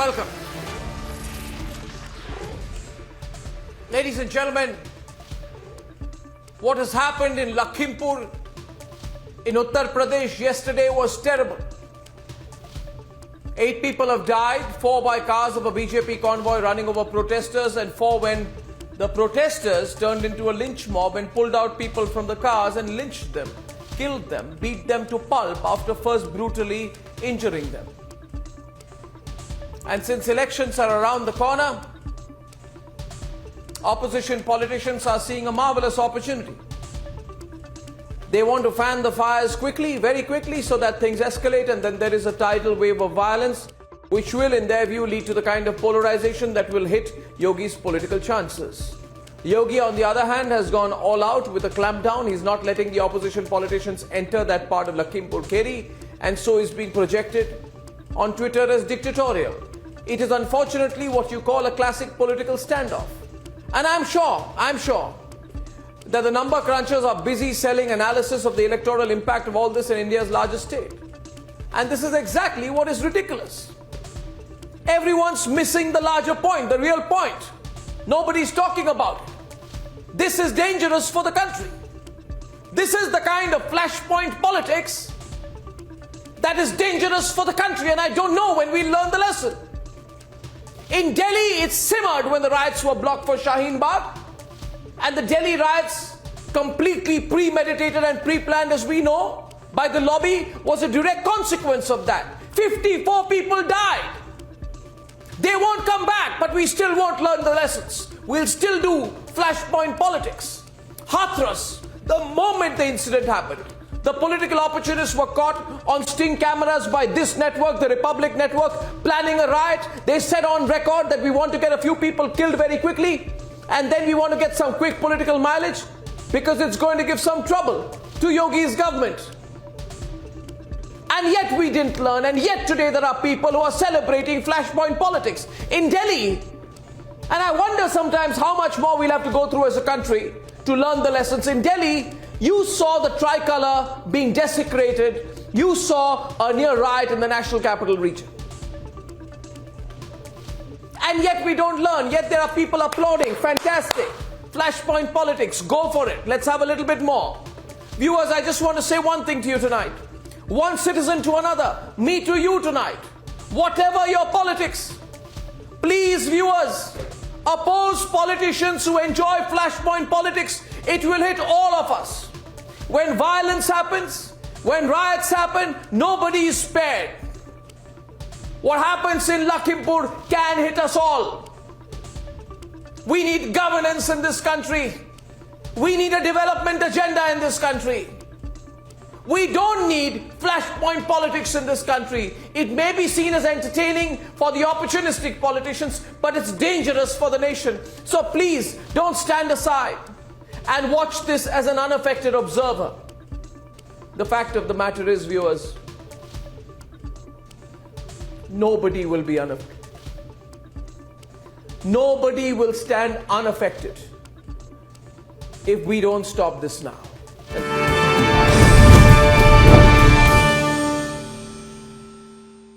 welcome. Ladies and gentlemen, what has happened in Lakhimpur in Uttar Pradesh yesterday was terrible. 8 people have died, 4 by cars of a BJP convoy running over protesters, and 4 when the protesters turned into a lynch mob and pulled out people from the cars and lynched them, killed them, beat them to pulp after first brutally injuring them. And since elections are around the corner, opposition politicians are seeing a marvelous opportunity. They want to fan the fires quickly, very quickly, so that things escalate, and then there is a tidal wave of violence, which will, in their view, lead to the kind of polarization that will hit Yogi's political chances. Yogi, on the other hand, has gone all out with a clampdown. He's not letting the opposition politicians enter that part of Lakhimpur Kheri, and so is being projected on Twitter as dictatorial. It is unfortunately what you call a classic political standoff. And I'm sure that the number crunchers are busy selling analysis of the electoral impact of all this in India's largest state. And this is exactly what is ridiculous. Everyone's missing the larger point, the real point. Nobody's talking about it. This is dangerous for the country. This is the kind of flashpoint politics that is dangerous for the country, and I don't know when we'll learn the lesson. In Delhi, it simmered when the riots were blocked for Shaheen Bagh, and the Delhi riots, completely premeditated and pre-planned, as we know, by the lobby, was a direct consequence of that. 54 people died. They won't come back, but we still won't learn the lessons. We'll still do flashpoint politics. Hathras, the moment the incident happened, the political opportunists were caught on sting cameras by this network, the Republic Network, planning a riot. They said on record that we want to get a few people killed very quickly, and then we want to get some quick political mileage because it's going to give some trouble to Yogi's government. And yet we didn't learn, and yet today there are people who are celebrating flashpoint politics in Delhi. And I wonder sometimes how much more we'll have to go through as a country to learn the lessons. In Delhi, you saw the tricolour being desecrated. You saw a near riot in the National Capital Region. And yet we don't learn. Yet there are people applauding. Fantastic. Flashpoint politics. Go for it. Let's have a little bit more. Viewers, I just want to say one thing to you tonight. One citizen to another. Me to you tonight. Whatever your politics, please, viewers, oppose politicians who enjoy flashpoint politics. It will hit all of us. When violence happens, when riots happen, nobody is spared. What happens in Lakhimpur can hit us all. We need governance in this country. We need a development agenda in this country. We don't need flashpoint politics in this country. It may be seen as entertaining for the opportunistic politicians, but it's dangerous for the nation. So please don't stand aside and watch this as an unaffected observer. The fact of the matter is, viewers, nobody will be unaffected. Nobody will stand unaffected if we don't stop this now.